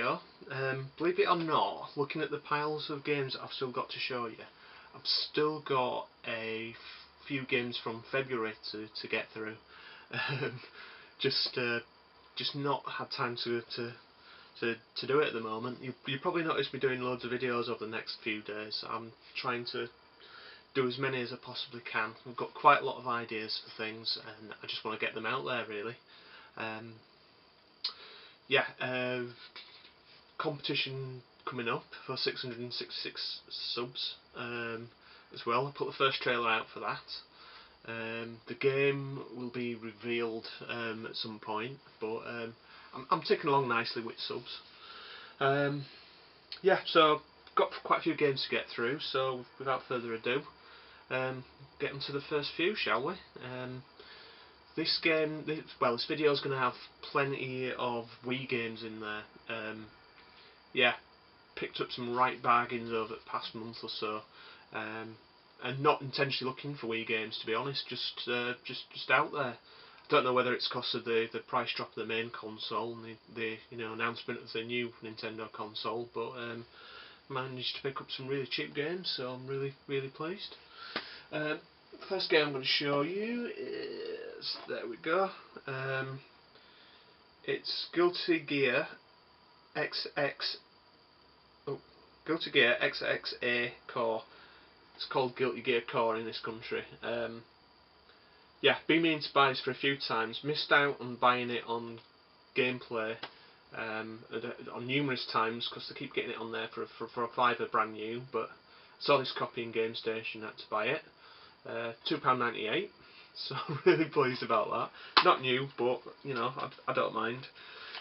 video. Believe it or not, looking at the piles of games that I've still got to show you, I've still got a few games from February to get through. Just not had time to do it at the moment. You probably noticed me doing loads of videos over the next few days. I'm trying to do as many as I possibly can. I've got quite a lot of ideas for things, and I just want to get them out there really. Competition coming up for 666 subs as well. I put the first trailer out for that. The game will be revealed at some point, but I'm ticking along nicely with subs. So got quite a few games to get through, so without further ado, get into the first few, shall we? This video is going to have plenty of Wii games in there. Picked up some right bargains over the past month or so, and not intentionally looking for Wii games, to be honest. Just out there. I don't know whether it's because of the price drop of the main console and the announcement of the new Nintendo console, but managed to pick up some really cheap games, so I'm really pleased. The first game I'm going to show you is, there we go, it's Guilty Gear XXA Core. It's called Guilty Gear Core in this country. Been meaning to buy this for a few times, missed out on buying it on Gameplay on numerous times because they keep getting it on there for a £5 brand new, but saw this copy in Game Station, had to buy it. £2.98, so I'm really pleased about that. Not new, but I don't mind.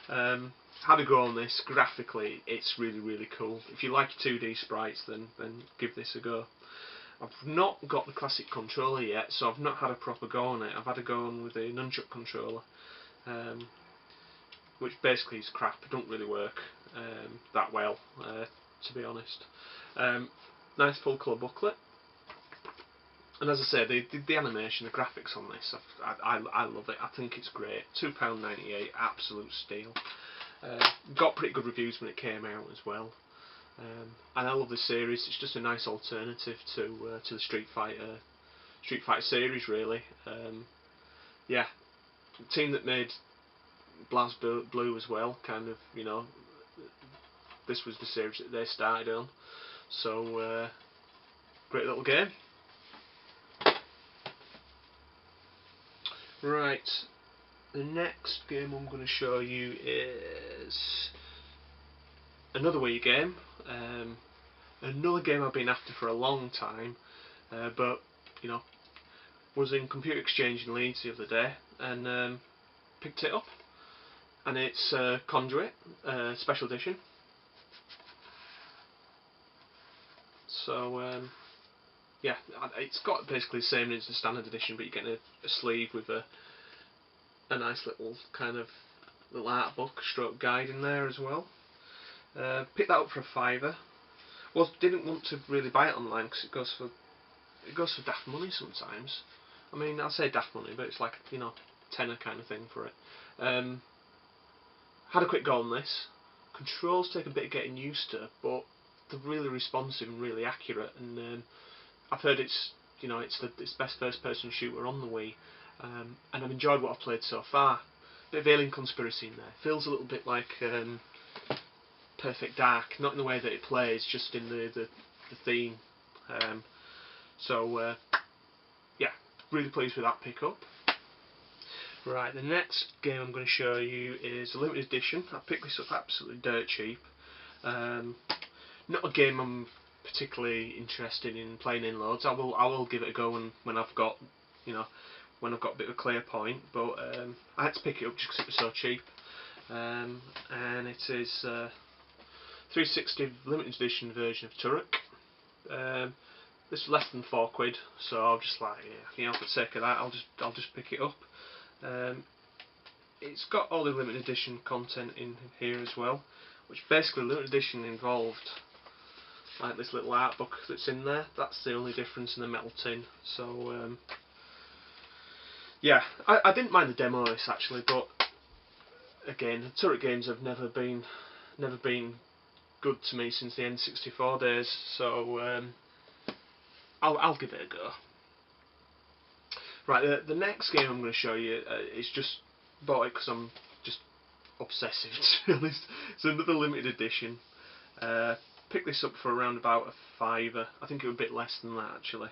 Had a go on this. Graphically, it's really cool. If you like 2D sprites, then give this a go. I've not got the classic controller yet, so I've not had a proper go on it. I've had a go on with the nunchuck controller, which basically is crap. It don't really work that well, to be honest. Nice full colour booklet. And as I say, the animation, the graphics on this, I love it. I think it's great. £2.98, absolute steal. Got pretty good reviews when it came out as well. And I love this series. It's just a nice alternative to the Street Fighter series, really. The team that made BlazBlue as well, kind of, this was the series that they started on. So great little game. Right, the next game I'm going to show you is another Wii game. Another game I've been after for a long time, but was in Computer Exchange in Leeds the other day and picked it up, and it's Conduit Special Edition. So it's got basically the same as the standard edition, but you're getting a sleeve with a nice little kind of little art book stroke guide in there as well. Picked that up for a £5. Well, didn't want to really buy it online because it goes for daft money sometimes. I mean, I'll say daft money, but it's like tenner kind of thing for it. Had a quick go on this. Controls take a bit of getting used to, but they're really responsive and really accurate, and I've heard it's the best first-person shooter on the Wii, and I've enjoyed what I've played so far. Bit of Alien Conspiracy in there. Feels a little bit like Perfect Dark, not in the way that it plays, just in the theme. Really pleased with that pickup. Right, the next game I'm going to show you is a limited edition. I picked this up absolutely dirt cheap. Not a game I'm particularly interested in playing in loads. I will give it a go when I've got when I've got a bit of a clear point. But I had to pick it up just because it was so cheap. And it is 360 limited edition version of Turok. This was less than £4, so I was just like, for the sake of that, I'll just pick it up. It's got all the limited edition content in here as well, which basically limited edition involved like this little art book that's in there. That's the only difference in the metal tin. So I didn't mind the demo of this actually, but again, Turret games have never been never been good to me since the N64 days, so I'll give it a go. Right, the next game I'm going to show you is just bought it because I'm just obsessive, to be honest. It's another limited edition. Picked this up for around about a £5. I think it was a bit less than that actually,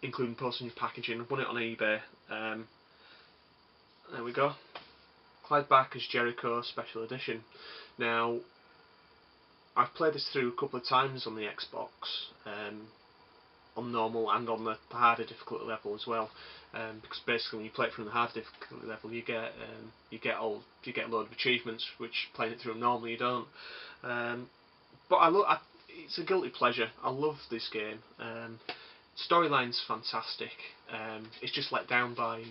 including postage and packaging. I won it on eBay. There we go. Clyde Barker's Jericho Special Edition. Now, I've played this through a couple of times on the Xbox, on normal and on the harder difficulty level as well, because basically when you play it from the hard difficulty level, you get a load of achievements, which playing it through normal you don't. But it's a guilty pleasure. I love this game. Storyline's fantastic. It's just let down by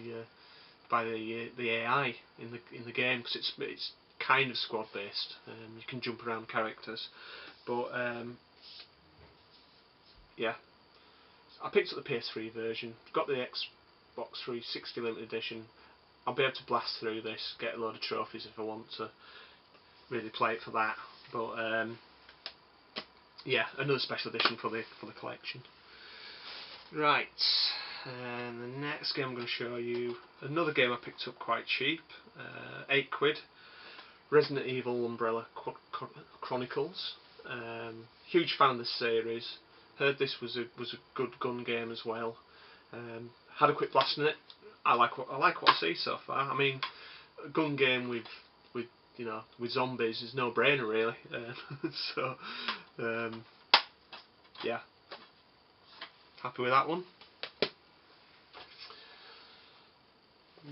the AI in the game, because it's kind of squad based. You can jump around characters, but yeah, I picked up the PS3 version, got the Xbox 360 limited edition. I'll be able to blast through this, get a load of trophies if I want to really play it for that. But yeah, another special edition for the collection. Right, and the next game I'm going to show you, another game I picked up quite cheap, £8. Resident Evil Umbrella Chronicles. Huge fan of the series. Heard this was a good gun game as well. Had a quick blast in it. I like what I see so far. I mean, a gun game with zombies is no brainer really. So yeah, happy with that one.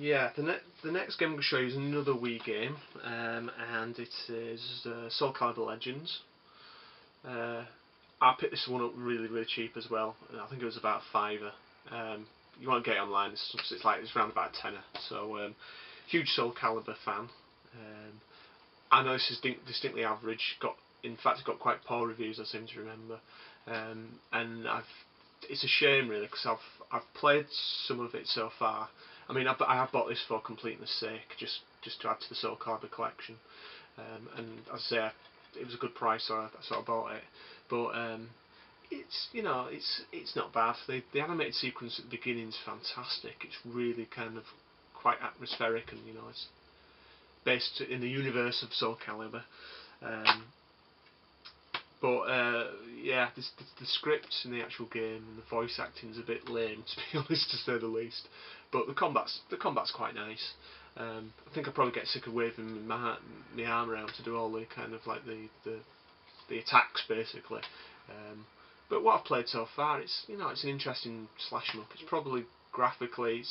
Yeah, the next game I'm going to show you is another Wii game, and it is Soul Calibur Legends. I picked this one up really cheap as well. I think it was about £5. You won't get it online. It's around about a tenner. So huge Soul Calibur fan. I know this is distinctly average. In fact, it got quite poor reviews, I seem to remember. And it's a shame really, because I've played some of it so far. I mean, I have bought this for completeness sake, just to add to the Soul Calibur collection. And as I say, it was a good price, so I bought it. But it's not bad. The animated sequence at the beginning is fantastic. It's really kind of quite atmospheric, and it's based in the universe of Soul Calibur. Yeah, the script in the actual game and the voice acting is a bit lame, to be honest, to say the least. But the combat's quite nice. I think I'll probably get sick of waving my arm around to do all the kind of like the attacks basically. But what I've played so far, it's an interesting slash 'em up. It's probably graphically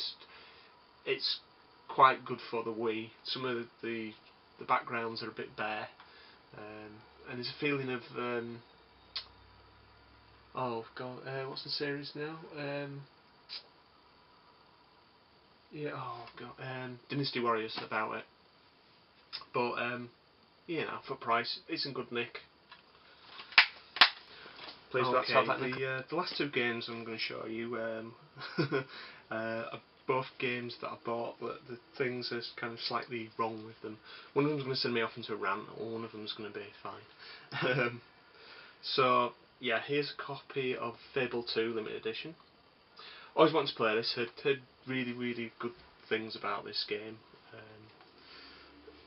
it's quite good for the Wii. Some of the backgrounds are a bit bare, and there's a feeling of oh god, what's the series now? Yeah, oh god, Dynasty Warriors about it. But for price, it's in good nick. Please okay, have that the last two games I'm going to show you are both games that I bought, but the things are kind of slightly wrong with them. One of them's going to send me off into a rant, or one of them's going to be fine. So yeah, here's a copy of Fable 2 Limited Edition. Always wanted to play this. Heard really good things about this game.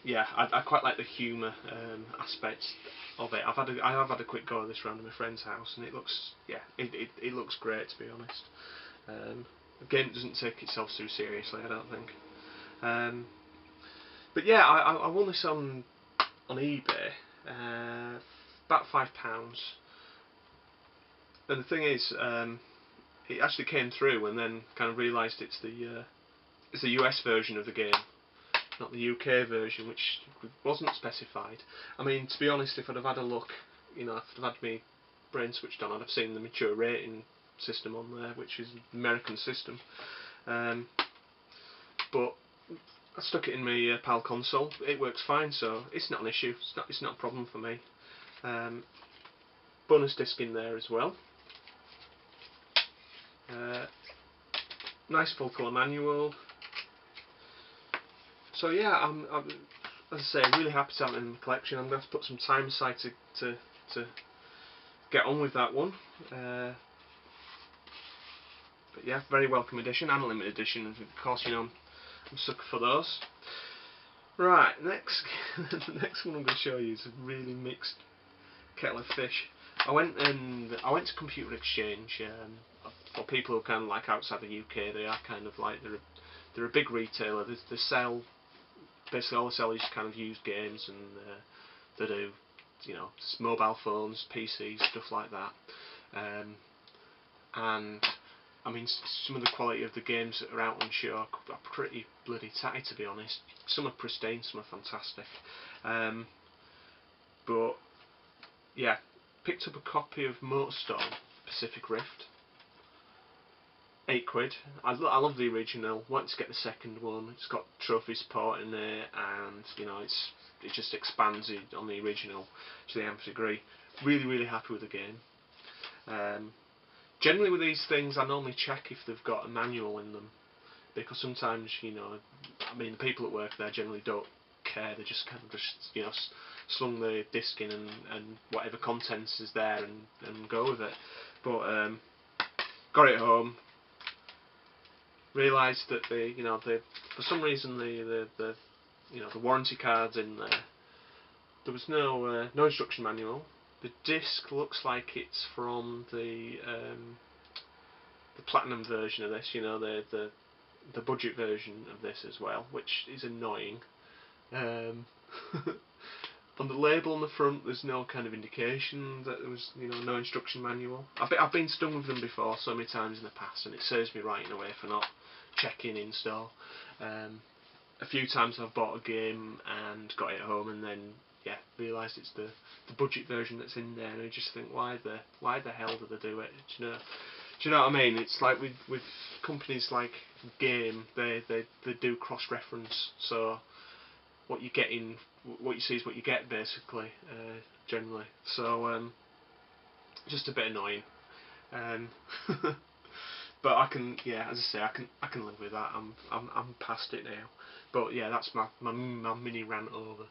Yeah, I quite like the humour aspects of it. I have had a quick go at this round at my friend's house, and it looks great, to be honest. The game doesn't take itself too seriously, I don't think. But yeah, I won this on eBay, about £5. And the thing is, it actually came through, and then kind of realised it's the US version of the game, not the UK version, which wasn't specified. I mean, to be honest, if I'd have had a look, if I'd have had my brain switched on, I'd have seen the mature rating system on there, which is the American system. But I stuck it in my PAL console. It works fine, so it's not an issue. It's not a problem for me. Bonus disc in there as well. Nice full colour manual. So yeah, as I say, really happy to have it in the collection. I'm going to have to put some time aside to get on with that one. But yeah, very welcome edition and limited edition. Of course, you know, I'm a sucker for those. Right, next the next one I'm going to show you is a really mixed kettle of fish. I went to Computer Exchange. For people who are kind of like outside the UK, they are kind of like they're a big retailer. They sell basically all they sell is kind of used games, and they do, you know, mobile phones, PCs, stuff like that. And I mean, some of the quality of the games that are out on show are pretty bloody tatty, to be honest. Some are pristine, some are fantastic. But yeah, picked up a copy of MotorStorm Pacific Rift. £8. I love the original. Wanted to get the second one. It's got trophy support in there, and you know, it just expands it on the original to the nth degree. Really happy with the game. Generally with these things, I normally check if they've got a manual in them, because sometimes, you know, I mean, the people that work there generally don't care. They just kind of you know, slung the disc in and whatever contents is there and go with it. But got it home. Realised that for some reason the warranty card's in there. There was no instruction manual. The disc looks like it's from the platinum version of this, you know, the budget version of this as well, which is annoying. On the label on the front, there's no kind of indication that there was, you know, no instruction manual. I've been stung with them before so many times in the past, and it serves me right in a way for not checking in store. A few times I've bought a game and got it home, and then realised it's the budget version that's in there, and I just think, why the hell do they do it? Do you know what I mean? It's like with companies like Game, they do cross-reference, so what you see is what you get, basically, generally. So just a bit annoying. But I can, as I say, I can live with that. I'm past it now. But yeah, that's my mini rant over.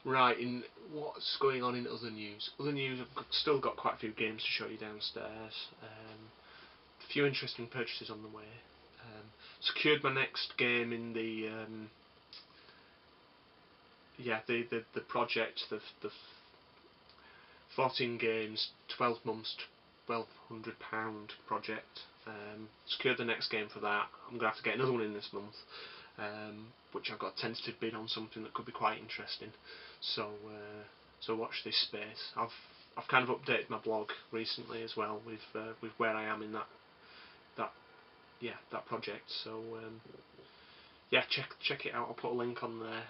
Right, in what's going on in other news? Other news, I've still got quite a few games to show you downstairs. A few interesting purchases on the way. Secured my next game in the project, the 14 games, 12 months, £1,200 project. Secured the next game for that. I'm going to have to get another one in this month, which I've got a tentative bid on something that could be quite interesting. So watch this space. I've kind of updated my blog recently as well with where I am in that project. So check it out. I'll put a link on there.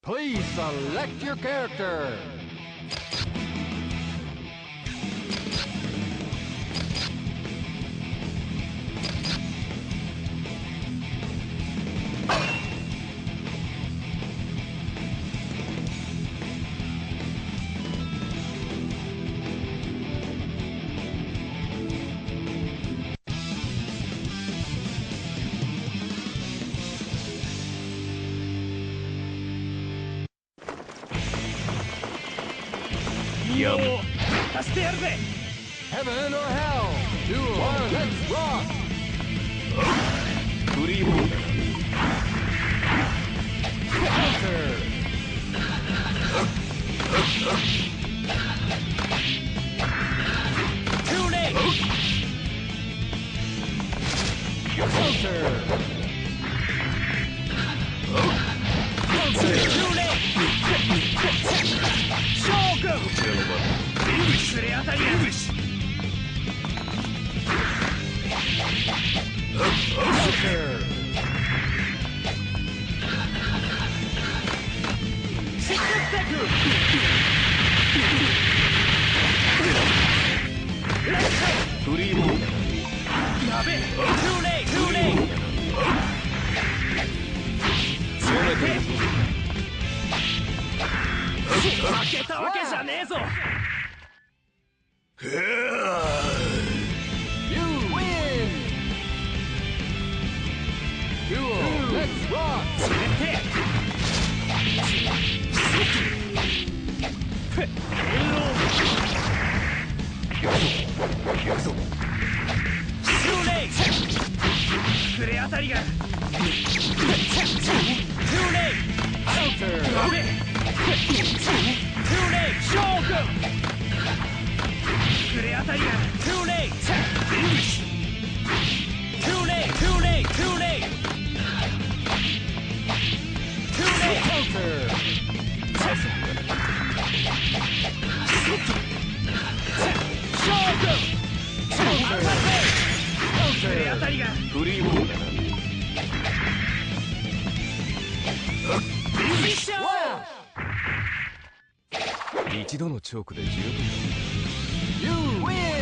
Please select your character. やむ。出してやるぜ。 Heaven or hell. Duel. Let's rock. フリーボールだ。 Counter. Too late. Counter. Too late. 将軍。こちらの番。触れ当たりが。 Counter. シックステック。フリーボールだ。やべえ。Too late. Too late. 攻めているぞ。負けたわけじゃねえぞ。 You win. Duel. Let's rock. 決めて。Too late. 触れ当たりが。Too late. Counter. やべえ。Too late. 将軍。触れ当たりが。Too late. Too late. Too late. Too late. Too late. Counter. 将軍。当たれ。触れ当たりが。フリーボールだな。フィニッシャー。一度のチョークで十分だ。You win.